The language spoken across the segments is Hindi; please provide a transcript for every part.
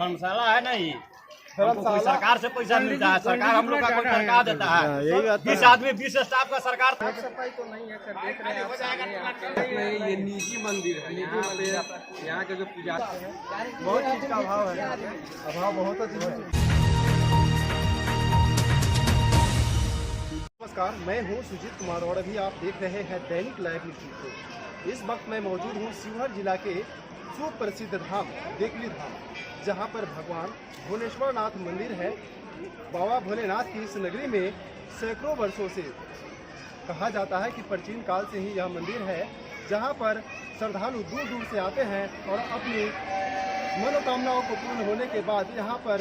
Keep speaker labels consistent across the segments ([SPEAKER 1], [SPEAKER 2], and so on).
[SPEAKER 1] धर्मशाला है नहीं, कोई सरकार से पैसा मिलता है, सरकार हम लोग का कोई सरकार देता है।
[SPEAKER 2] यही बात
[SPEAKER 1] 20 आदमी 20 स्टाफ का सरकार।
[SPEAKER 3] सफाई तो नहीं है सर, देख रहे हैं ये निजी मंदिर है। यहाँ के जो पूजा
[SPEAKER 2] बहुत चीज का अभाव है, अभाव बहुत है। नमस्कार, मैं हूँ सुजीत कुमार और अभी आप देख रहे हैं दैनिक लाइव न्यूज़। इस वक्त मैं मौजूद हूँ शिवहर जिला के सुप्रसिद्ध धाम देकली धाम, जहाँ पर भगवान भुवनेश्वर नाथ मंदिर है। बाबा भोलेनाथ की इस नगरी में सैकड़ों वर्षों से कहा जाता है कि प्राचीन काल से ही यह मंदिर है, जहाँ पर श्रद्धालु दूर दूर से आते हैं और अपनी मनोकामनाओं को पूर्ण होने के बाद यहाँ पर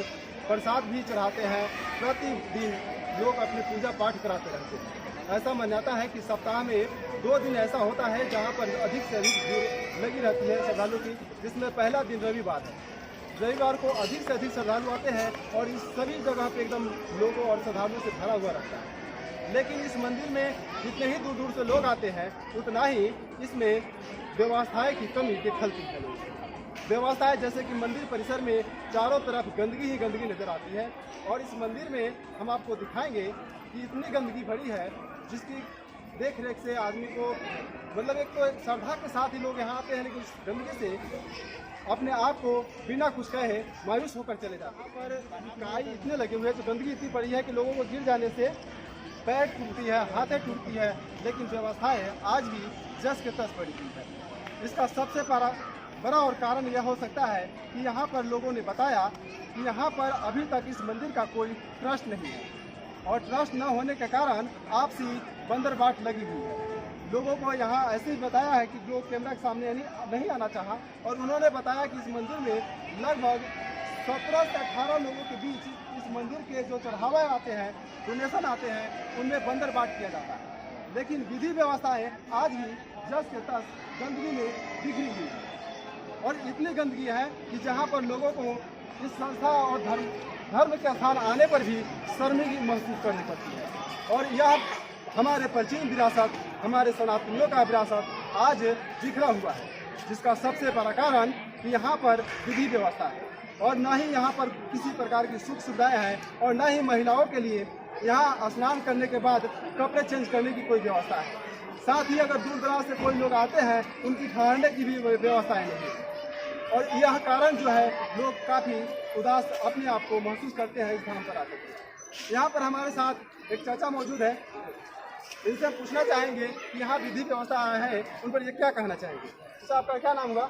[SPEAKER 2] प्रसाद भी चढ़ाते हैं। प्रतिदिन लोग अपनी पूजा पाठ कराते रहते हैं। ऐसा मान्यता है कि सप्ताह में 2 दिन ऐसा होता है जहाँ पर अधिक से अधिक भीड़ लगी रहती है श्रद्धालु की, जिसमें पहला दिन रविवार है। रविवार को अधिक से अधिक श्रद्धालु आते हैं और इस सभी जगह पे एकदम लोगों और श्रद्धालुओं से भरा हुआ रहता है। लेकिन इस मंदिर में जितने ही दूर दूर से लोग आते हैं, उतना ही इसमें व्यवस्थाएं की कमी दिखती है। व्यवस्थाएं जैसे कि मंदिर परिसर में चारों तरफ गंदगी ही गंदगी नजर आती है। और इस मंदिर में हम आपको दिखाएंगे कि इतनी गंदगी भरी है, जिसकी देख रेख से आदमी को मतलब एक तो श्रद्धा के साथ ही लोग यहाँ आते हैं, लेकिन इस गंदगी से अपने आप को बिना कुछ कहे मायूस होकर चले जाते हैं। पर काई इतने लगे हुए हैं, तो गंदगी इतनी पड़ी है कि लोगों को गिर जाने से पैर टूटती है, हाथें टूटती है, लेकिन व्यवस्थाएं आज भी जस के तस पड़ी हुई है। इसका सबसे बड़ा और कारण यह हो सकता है कि यहाँ पर लोगों ने बताया कि यहाँ पर अभी तक इस मंदिर का कोई ट्रस्ट नहीं है, और ट्रस्ट न होने के कारण आपसी बंदरबाट लगी हुई है। लोगों को यहाँ ऐसे ही बताया है कि जो कैमरा के सामने नहीं आना चाहा, और उन्होंने बताया कि इस मंदिर में लगभग 17 से 18 लोगों के बीच इस मंदिर के जो चढ़ावा आते हैं, डोनेशन आते हैं, उनमें बंदरबाट किया जाता है। लेकिन विधि व्यवस्थाएं आज भी जस के तस गंदगी में बिखरी हुई है, और इतनी गंदगी है कि जहाँ पर लोगों को इस संस्था और धर्म के स्थान आने पर भी शर्मिंदगी महसूस करनी पड़ती है। और यह हमारे प्राचीन विरासत, हमारे सनातनियों का विरासत आज बिखरा हुआ है, जिसका सबसे बड़ा कारण कि यहाँ पर विधि व्यवस्था है, और न ही यहाँ पर किसी प्रकार की सुख सुविधाएं हैं, और न ही महिलाओं के लिए यहाँ स्नान करने के बाद कपड़े चेंज करने की कोई व्यवस्था है। साथ ही अगर दूर दराज से कोई लोग आते हैं, उनकी ठहरने की भी व्यवस्थाएं नहीं है। और यह कारण जो है, लोग काफ़ी उदास अपने आप को महसूस करते हैं इस धाम पर आकर। यहाँ पर हमारे साथ एक चाचा मौजूद है, इनसे हम पूछना चाहेंगे कि यहाँ विधि व्यवस्था है, उन पर ये क्या कहना चाहेंगे। तो आपका क्या नाम हुआ?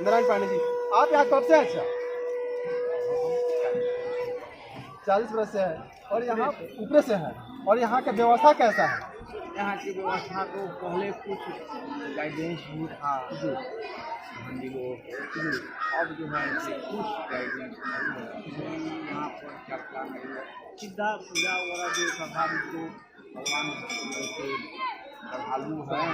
[SPEAKER 2] नारायण पांडे जी। आप यहाँ कब से हैं? अच्छा, 40 वर्ष से है, और यहाँ ऊपर से है। और यहाँ का व्यवस्था कैसा है?
[SPEAKER 4] यहाँ की व्यवस्था तो पहले कुछ गाइडेंस भी था जी मंदिरों, अब जो है कुछ गाइडेंस यहाँ पर चर्चा नहीं है। सीधा पूजा वगैरह जो स्वाभाविक जो भगवान के श्रद्धालु हैं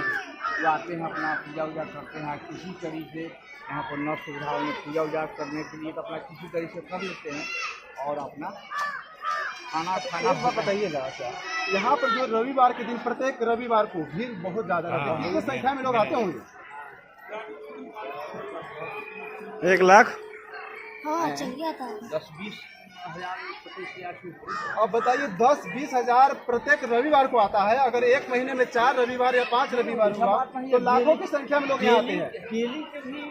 [SPEAKER 4] वो आते हैं, अपना पूजा वूजा करते हैं। किसी तरीके से यहाँ पर न सुविधाओं में पूजा वूजा करने के लिए तो अपना किसी तरीके से कर लेते हैं, और अपना खाना
[SPEAKER 2] बताइएगा। अच्छा, यहाँ पर जो रविवार के दिन प्रत्येक रविवार को भीड़ बहुत ज्यादा रहती है, कितनी संख्या में लोग आते होंगे?
[SPEAKER 5] 1 लाख।
[SPEAKER 6] हाँ, चल गया था।
[SPEAKER 4] 10-20 हज़ार
[SPEAKER 2] अब बताइए, 10-20 हज़ार प्रत्येक रविवार को आता है। अगर एक महीने में 4 रविवार या 5 रविवार हुआ तो लाखों की संख्या में लोग यहाँ आते हैं।
[SPEAKER 4] डेली के भी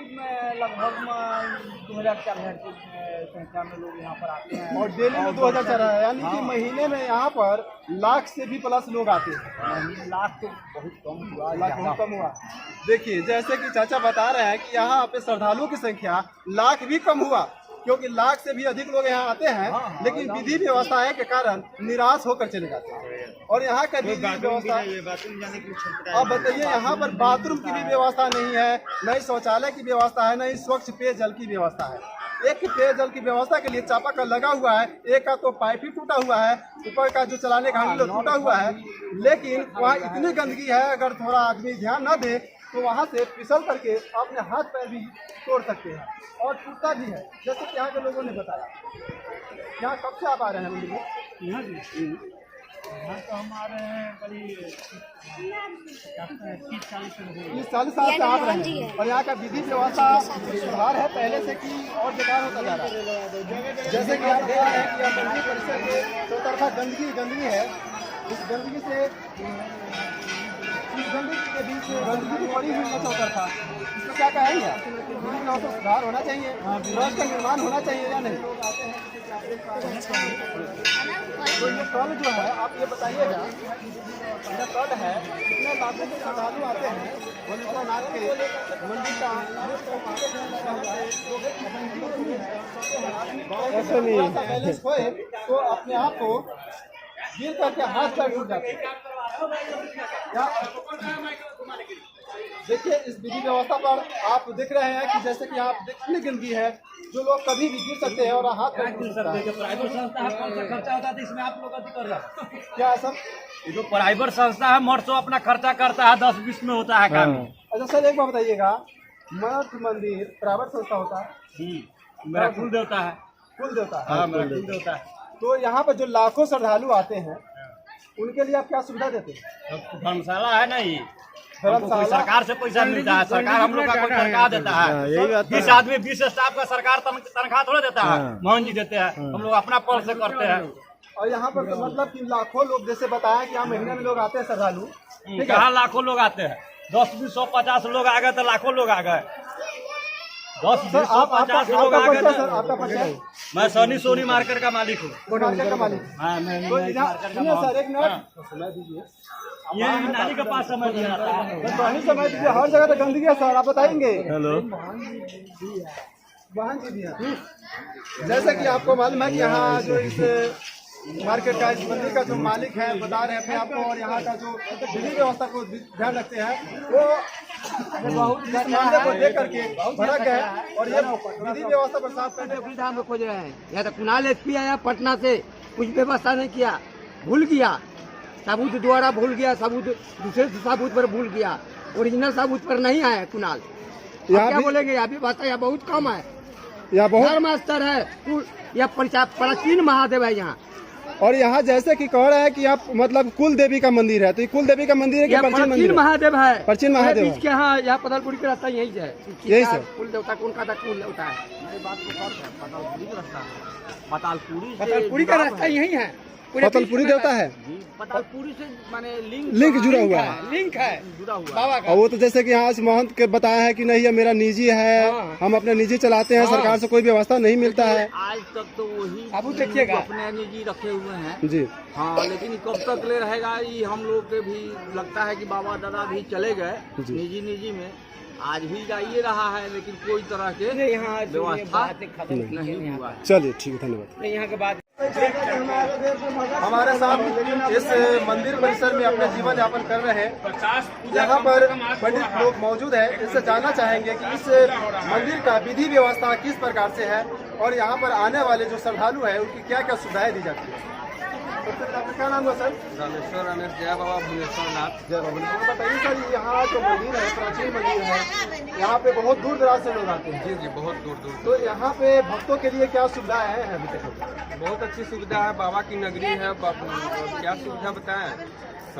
[SPEAKER 4] लगभग 2000-4000 की संख्या में लोग यहाँ पर आते हैं,
[SPEAKER 2] और डेली में 2000 है, यानी कि महीने में यहाँ पर लाख से भी प्लस लोग आते हैं।
[SPEAKER 4] लाख तो बहुत कम हुआ,
[SPEAKER 2] लाख बहुत कम हुआ। देखिए, जैसे कि चाचा बता रहे हैं कि यहाँ पे श्रद्धालुओं की संख्या लाख भी कम हुआ, क्योंकि लाख से भी अधिक लोग यहाँ आते हैं, लेकिन विधि व्यवस्थाएं के कारण निराश होकर चले जाते हैं। और यहाँ का विधि व्यवस्था, अब बताइए, यहाँ पर बाथरूम की भी व्यवस्था नहीं है, न ही शौचालय की व्यवस्था है, न ही स्वच्छ पेयजल की व्यवस्था है। एक पेयजल की व्यवस्था के लिए चापाकल लगा हुआ है, एक का तो पाइप ही टूटा हुआ है, ऊपर का जो चलाने का हैंडल टूटा हुआ है। लेकिन वहाँ इतनी गंदगी है, अगर थोड़ा आदमी ध्यान न दे तो वहाँ से फिसल करके अपने हाथ पैर भी तोड़ सकते हैं, और टूटता भी है, जैसे कि यहाँ के लोगों ने बताया। यहाँ कब से आप आ रहे हैं मंदिर में? इस 40 साल से आप रहे हैं और यहाँ का विधि व्यवस्था सुधार है पहले से कि और बेकार होता जा रहा है। जैसे कि आप देख रहे हैं कि यह मंदिर परिसर में चौतरफा गंदगी है। इस गंदगी से इस गंदगी के बीच गंदगी भी पड़ी हुई है चौतरफा। इसमें क्या कहेंगे? विधि व्यवस्था सुधार होना चाहिए, ट्रस्ट का निर्माण होना चाहिए या नहीं? तो ये कल जो है आप ये बताइएगा, यह कल है कितने लाखों के श्रद्धालु आते हैं भोलेनाथ के मंदिर का ऐसे नहीं बैलेंस होए तो अपने आप को गिर करके हाथ पैर टूट जाते हैं। देखिए इस विधि व्यवस्था पर आप देख रहे हैं कि जैसे कि आप इतनी गंदगी है जो लोग कभी भी गिर सकते हैं और हाथ पैर टूट सकता है।
[SPEAKER 1] प्राइवेट संस्था है, कौन सा खर्चा होता है इसमें आप लोग अति कर रहा है?
[SPEAKER 2] क्या है सर?
[SPEAKER 1] ये जो प्राइवेट संस्था है मर्द तो अपना खर्चा करता है, 10-20 में होता है काम।
[SPEAKER 2] अच्छा सर एक बात बताइएगा, मठ मंदिर प्राइवेट संस्था होता है?
[SPEAKER 1] मेरा कुल देवता है।
[SPEAKER 2] कुल देवता है।
[SPEAKER 1] हाँ, मेरा कुल देवता है।
[SPEAKER 2] तो यहाँ पर जो लाखों श्रद्धालु आते हैं उनके लिए आप क्या सुविधा देते हैं?
[SPEAKER 1] धर्मशाला है ना ये, हमको कोई
[SPEAKER 2] धर्मशाला
[SPEAKER 1] सरकार से पैसा मिलता है, सरकार हम लोग का कोई तनख्वाह देता है। 20 आदमी 20 स्टाफ का सरकार तनख्वाह थोड़ा देता है, मोहन जी देते हैं, हम लोग अपना पल से करते हैं।
[SPEAKER 2] और यहाँ पर तो मतलब कि लाखों लोग जैसे बताया कि यहाँ महीने में लोग आते हैं श्रद्धालु, ठीक है?
[SPEAKER 1] कहाँ लाखों लोग आते हैं? 10, 20, 100, 50 लोग आ गए तो लाखों लोग आ गए। 10, 20, 100, 50 लोग आ गए
[SPEAKER 2] सर
[SPEAKER 1] तो
[SPEAKER 2] आपका परिचय?
[SPEAKER 1] मैं सोनी मार्केट का मालिक हूँ।
[SPEAKER 2] मार्केट का मालिक।
[SPEAKER 1] हाँ, मैं
[SPEAKER 2] तो इधर सुनिए सर एक मिनट समय दीजिए।
[SPEAKER 1] ये नाली के पास समय दिया जाता है।
[SPEAKER 2] तो वही समय दीजिए, हर जगह तो गंदगी है सर, आप बताएंगे?
[SPEAKER 5] हेलो,
[SPEAKER 2] वाहन जी भी हैं। जैसे कि आपको मालूम है कि यहाँ जो इस मार्केट का, इस मंदिर का जो मालिक है बता रहे हैं अपने आपको, और यहाँ का जो विधि व्यवस्था को ध्यान रखते हैं वो बहुत इस मामले को देख करके भड़क गए और ये विधि व्यवस्था पर साफ करने
[SPEAKER 4] सुविधा में खोज रहे हैं। या तो कुणाल एसपी आया पटना से, कुछ व्यवस्था नहीं किया, भूल गया, सबूत द्वारा भूल गया, सबूत दूसरे सबूत पर भूल गया, ओरिजिनल सबूत पर नहीं आया कुणाल। क्या बोलेंगे? यहाँ भी भाषा यहाँ बहुत कम है,
[SPEAKER 2] या बहुत
[SPEAKER 4] धर्म स्तर है, यह प्राचीन महादेव है यहाँ।
[SPEAKER 2] और यहाँ जैसे कि कह रहे हैं कि आप मतलब कुल देवी का मंदिर है, तो ये कुल देवी का मंदिर है कि प्राचीन मंदिर है?
[SPEAKER 4] महादेव है,
[SPEAKER 2] प्राचीन महादेव है।
[SPEAKER 4] इसके यहाँ यहाँ पतालपुरी का रास्ता यही है,
[SPEAKER 2] यही सर
[SPEAKER 4] कुल देवता कौन का कुल देवता है, पतालपुरी का रास्ता यही है,
[SPEAKER 2] पतालपुरी देवता है,
[SPEAKER 4] पतालपुरी से माने
[SPEAKER 2] लिंक जुड़ा हुआ है,
[SPEAKER 4] लिंक है
[SPEAKER 2] जुड़ा हुआ बाबा का। और वो तो जैसे कि यहाँ महंत के बताया है कि नहीं ये मेरा निजी है, हम अपने निजी चलाते हैं, सरकार से कोई व्यवस्था नहीं मिलता है।
[SPEAKER 4] आज तक तो वही
[SPEAKER 2] अब देखिएगा
[SPEAKER 4] अपने निजी रखे हुए हैं
[SPEAKER 2] जी।
[SPEAKER 4] हाँ, लेकिन कब तक ले रहेगा ये हम लोग के भी लगता है कि बाबा दादा भी चले गए निजी में, आज भी जाइए रहा है, लेकिन कोई तरह के व्यवस्था नहीं हुआ।
[SPEAKER 2] चलिए ठीक है, धन्यवाद।
[SPEAKER 4] यहाँ के बाद
[SPEAKER 2] हमारे साथ इस मंदिर परिसर में अपना जीवन यापन कर रहे हैं, यहाँ पर पंडित लोग मौजूद हैं। इससे जानना चाहेंगे कि इस मंदिर का विधि व्यवस्था किस प्रकार से है और यहाँ पर आने वाले जो श्रद्धालु हैं उनकी क्या क्या सुविधाएं दी जाती है। तो सर आपका क्या नाम है सर?
[SPEAKER 3] रामेश्वर रमेश, जय बाबा भुवनेश्वर नाथ।
[SPEAKER 2] जय बाबा। तो बताइए सर, यहाँ जो मंदिर है प्राचीन मंदिर है, यहाँ पे बहुत दूर दराज से लोग आते हैं।
[SPEAKER 3] जी, बहुत दूर दूर।
[SPEAKER 2] तो यहाँ पे भक्तों के लिए क्या सुविधाएं हैं अभी तक?
[SPEAKER 3] बहुत अच्छी सुविधा है, बाबा की नगरी है, क्या सुविधा बताएं?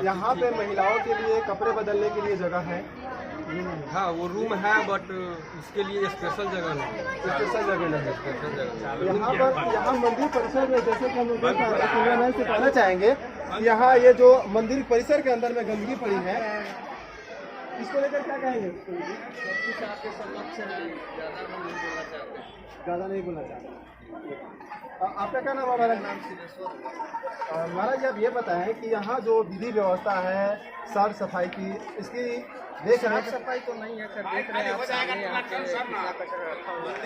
[SPEAKER 2] यहाँ पे महिलाओं के लिए कपड़े बदलने के लिए जगह है।
[SPEAKER 3] हाँ, वो रूम है, बट उसके लिए स्पेशल जगह नहीं,
[SPEAKER 2] स्पेशल जगह नहीं है।
[SPEAKER 3] स्पेशल जगह।
[SPEAKER 2] यहाँ पर यहाँ मंदिर परिसर में जैसे कि हम लोग कैमरामैन से कहना चाहेंगे कि यहाँ ये जो मंदिर परिसर के अंदर में गंदगी पड़ी है, इसको लेकर क्या कहेंगे? ज़्यादा नहीं बोलना चाहते। आपका क्या नाम है? हमारा नाम महाराज जी, आप ये बताएं कि यहाँ जो विधि व्यवस्था है साफ सफाई की, इसकी देख रहे हैं?
[SPEAKER 4] सफाई तो नहीं है सर, देख रहे हैं आप सामने आके कितना कचरा रखा हुआ है।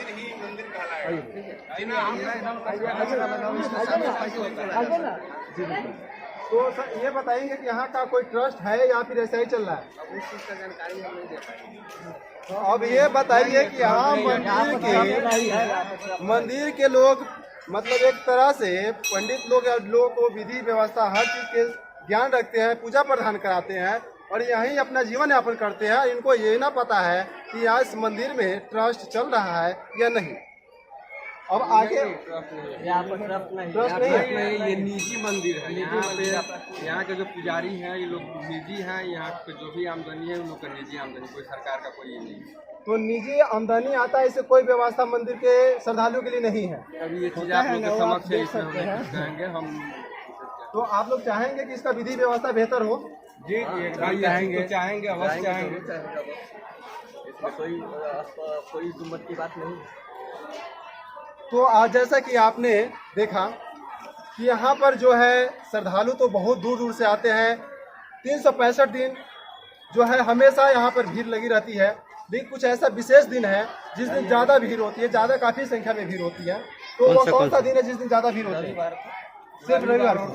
[SPEAKER 2] तो सर ये बताएंगे कि यहाँ का कोई ट्रस्ट है या फिर ऐसा ही चल रहा है?
[SPEAKER 4] इस चीज का जानकारी हम नहीं दे पाएंगे।
[SPEAKER 2] तो अब ये बताइए कि यहाँ मंदिर के लोग मतलब एक तरह से पंडित लोग या लोगों को विधि व्यवस्था हर चीज के ज्ञान रखते हैं, पूजा प्रदान कराते हैं और यहीं अपना जीवन यापन करते हैं। इनको ये ना पता है कि यहाँ इस मंदिर में ट्रस्ट चल रहा है या नहीं। अब आगे
[SPEAKER 3] ट्रस्ट नहीं है,
[SPEAKER 4] यहाँ पर ट्रस्ट नहीं
[SPEAKER 2] ट्रस्ट
[SPEAKER 4] है।
[SPEAKER 2] नहीं
[SPEAKER 3] ट्रस्ट
[SPEAKER 2] है।
[SPEAKER 3] नहीं, ये निजी मंदिर है। यहाँ पे यहाँ के जो पुजारी हैं ये लोग निजी हैं। यहाँ पे जो भी आमदनी है उन लोग का निजी आमदनी, कोई सरकार का कोई ये नहीं है।
[SPEAKER 2] तो निजी आमदनी आता है, इससे कोई व्यवस्था मंदिर के श्रद्धालुओं के लिए नहीं है।
[SPEAKER 3] अभी ये चीज आप लोग के समक्ष है, इसमें हम कुछ कहेंगे हम।
[SPEAKER 2] तो आप लोग चाहेंगे कि इसका विधि व्यवस्था बेहतर हो?
[SPEAKER 3] जी एकदम चाहेंगे, अवश्य चाहेंगे।
[SPEAKER 4] इसमें कोई दुमत की बात नहीं।
[SPEAKER 2] तो आज जैसा कि आपने देखा कि यहाँ पर जो है श्रद्धालु तो बहुत दूर दूर से आते हैं। 365 दिन जो है हमेशा यहाँ पर भीड़ लगी रहती है, लेकिन कुछ ऐसा विशेष दिन है जिस दिन ज़्यादा भीड़ होती है, ज़्यादा काफ़ी संख्या में भीड़ होती है। तो वो कौन सा दिन है जिस दिन ज़्यादा भीड़ होती है? सिर्फ रविवार को।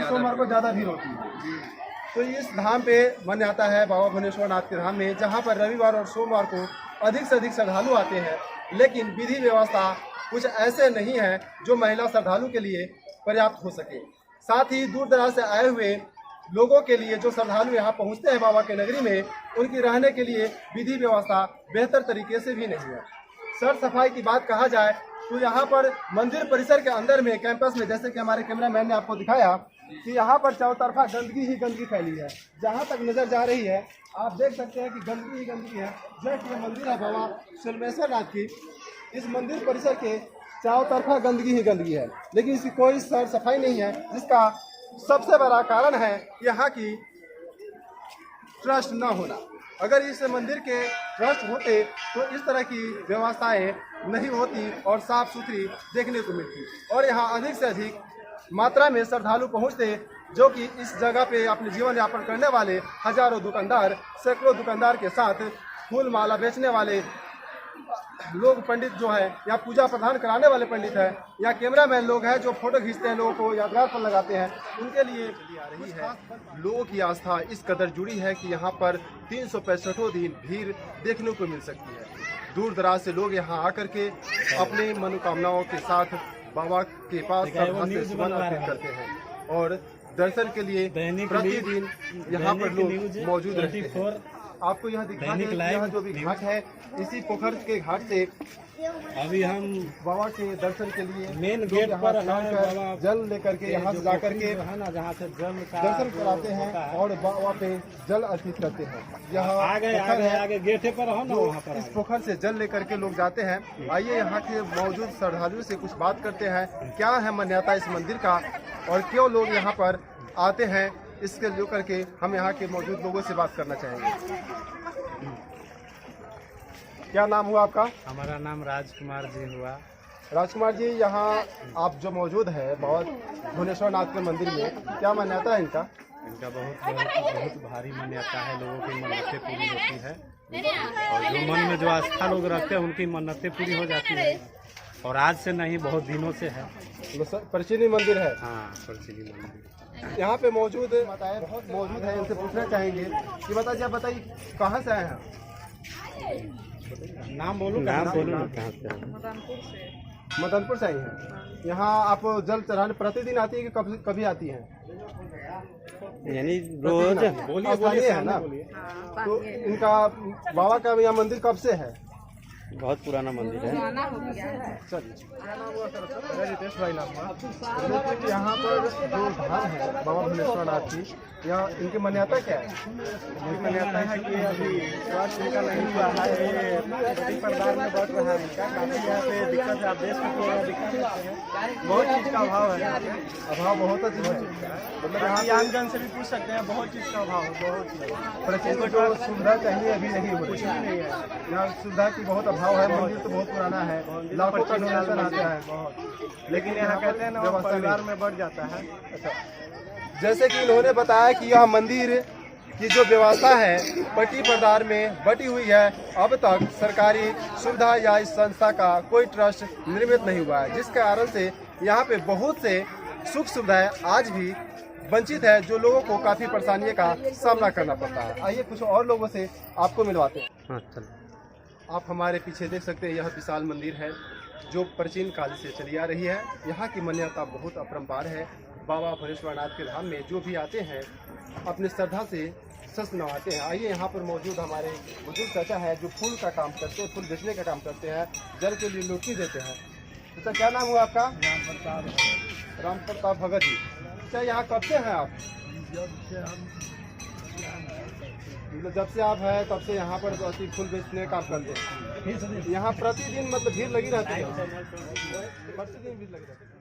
[SPEAKER 2] सोमवार को ज़्यादा भीड़ होती है। तो इस धाम पे मन आता है बाबा भुवनेश्वर नाथ के धाम में, जहाँ पर रविवार और सोमवार को अधिक से अधिक श्रद्धालु आते हैं, लेकिन विधि व्यवस्था कुछ ऐसे नहीं है जो महिला श्रद्धालु के लिए पर्याप्त हो सके। साथ ही दूर दराज से आए हुए लोगों के लिए जो श्रद्धालु यहाँ पहुँचते हैं बाबा के नगरी में, उनकी रहने के लिए विधि व्यवस्था बेहतर तरीके से भी नहीं है। सर सफाई की बात कहा जाए तो यहाँ पर मंदिर परिसर के अंदर में कैंपस में, जैसे कि हमारे कैमरामैन ने आपको दिखाया कि यहाँ पर चारों तरफा गंदगी ही गंदगी फैली है। जहाँ तक नजर जा रही है आप देख सकते हैं कि गंदगी ही गंदगी है। जस्ट ये मंदिर है बाबा सोमेश्वर नाथ की, इस मंदिर परिसर के चारों तरफा गंदगी ही गंदगी है, लेकिन इसकी कोई सर सफाई नहीं है, जिसका सबसे बड़ा कारण है यहाँ की ट्रस्ट न होना। अगर इस मंदिर के ट्रस्ट होते तो इस तरह की व्यवस्थाएं नहीं होती और साफ सुथरी देखने को मिलती, और यहाँ अधिक से अधिक मात्रा में श्रद्धालु पहुँचते, जो कि इस जगह पे अपने जीवन यापन करने वाले हजारों दुकानदार, सैकड़ों दुकानदार के साथ फूल माला बेचने वाले लोग, पंडित जो है या पूजा प्रदान कराने वाले पंडित है या कैमरामैन लोग हैं जो फोटो खींचते हैं, लोगों को यादगार पर लगाते हैं, उनके लिए आ रही है। लोगों की आस्था इस कदर जुड़ी है कि यहाँ पर 365 दिन भीड़ देखने को मिल सकती है। दूर दराज से लोग यहाँ आकर के अपनी मनोकामनाओं के साथ बाबा के पास श्रद्धा से सुमन अर्पित करते हैं और दर्शन के लिए प्रतिदिन यहाँ पर लोग मौजूद रहते हैं। आपको यहाँ दिखा दें, यहाँ जो भी घाट है, इसी पोखर के घाट से
[SPEAKER 5] अभी हम
[SPEAKER 2] बाबा के दर्शन के लिए
[SPEAKER 5] मेन गेट पर
[SPEAKER 2] जल लेकर के यहाँ से जाकर के
[SPEAKER 5] है ना, जहाँ से जल का
[SPEAKER 2] दर्शन कराते हैं और बाबा पे जल अर्पित करते हैं। यहाँ
[SPEAKER 5] आगे गेटे पर हो ना, वहाँ पर
[SPEAKER 2] इस पोखर से जल लेकर के लोग जाते हैं। आइए यहाँ के मौजूद श्रद्धालुओं से कुछ बात करते हैं, क्या है मान्यता इस मंदिर का और क्यों लोग यहाँ पर आते हैं, इसके लेकर के हम यहाँ के मौजूद लोगों से बात करना चाहेंगे। क्या नाम हुआ आपका?
[SPEAKER 5] हमारा नाम राजकुमार जी हुआ।
[SPEAKER 2] राजकुमार जी, यहाँ आप जो मौजूद है बाबा भुवनेश्वर नाथ के मंदिर में, क्या मान्यता है इनका?
[SPEAKER 5] इनका बहुत भारी मान्यता है, लोगों की मन्नतें पूरी होती है और जो मन में जो आस्था लोग रखते हैं उनकी मन्नतें पूरी हो जाती है, और आज से नहीं बहुत दिनों से है।
[SPEAKER 2] प्राचीन मंदिर है।
[SPEAKER 5] हाँ, प्राचीन मंदिर
[SPEAKER 2] यहाँ पे मौजूद मौजूद है, इनसे पूछना चाहेंगे कि बताइए कहाँ से आए हैं?
[SPEAKER 5] नाम बोलो कहाँ से?
[SPEAKER 2] मदनपुर से आई हैं। यहाँ आप जल चढ़ाने प्रतिदिन आती है कि कभी आती हैं?
[SPEAKER 4] यानी रोज
[SPEAKER 2] स्थानीय है ना? तो इनका बाबा का यहाँ मंदिर कब से है?
[SPEAKER 4] बहुत पुराना मंदिर है।
[SPEAKER 2] चलिए रितेश भाई नाम हुआ। यहाँ पर जो धाम है बाबा भुवनेश्वर नाथ की, यहाँ इनकी मान्यता क्या है?
[SPEAKER 5] इनकी मान्यता है कि अभी स्वास्थ्य इनका नहीं हुआ है, ये परिवार में बढ़ रहा है, इनका काफी यहाँ पे दिक्कत है। आप देश में बहुत चीज का अभाव है,
[SPEAKER 2] अभाव बहुत अच्छी है।
[SPEAKER 5] मतलब यहाँ आमजन से भी पूछ सकते हैं, बहुत चीज का अभाव है, बहुत
[SPEAKER 2] प्राचीन जो सुविधा चाहिए अभी नहीं हो रही है। यहाँ सुविधा की बहुत अभाव है। मंदिर तो बहुत पुराना है, लाखों का डोनेशन आता है बहुत,
[SPEAKER 5] लेकिन यहाँ कहते हैं ना परिवार में बढ़ जाता है।
[SPEAKER 2] अच्छा, जैसे कि इन्होंने बताया कि यह मंदिर की जो व्यवस्था है पट्टी प्रदार में बटी हुई है, अब तक सरकारी सुविधा या इस संस्था का कोई ट्रस्ट निर्मित नहीं हुआ है, जिसके कारण से यहाँ पे बहुत से सुख सुविधाएं आज भी वंचित है, जो लोगों को काफी परेशानियों का सामना करना पड़ता है। आइए कुछ और लोगों से आपको मिलवाते हैं। आप हमारे पीछे देख सकते हैं, यह विशाल मंदिर है जो प्राचीन काल से चली आ रही है। यहाँ की मान्यता बहुत अपरंपार है। बाबा भुवनेश्वर नाथ के धाम में जो भी आते हैं अपनी श्रद्धा से सस्त नवाते हैं। आइए यहाँ पर मौजूद हमारे बुजुर्ग चाचा है जो फूल का काम करते हैं, फूल बेचने का काम करते हैं, जल के लिए लुटकी देते हैं। चाचा क्या नाम हुआ आपका? राम प्रताप भगत जी। अच्छा यहाँ कब से हैं आप? मतलब जब से आप हैं तब से यहाँ पर फूल बेचने का काम करते हैं। यहाँ प्रतिदिन मतलब भीड़ लगी रहती है? प्रतिदिन भीड़ लगी रहती है।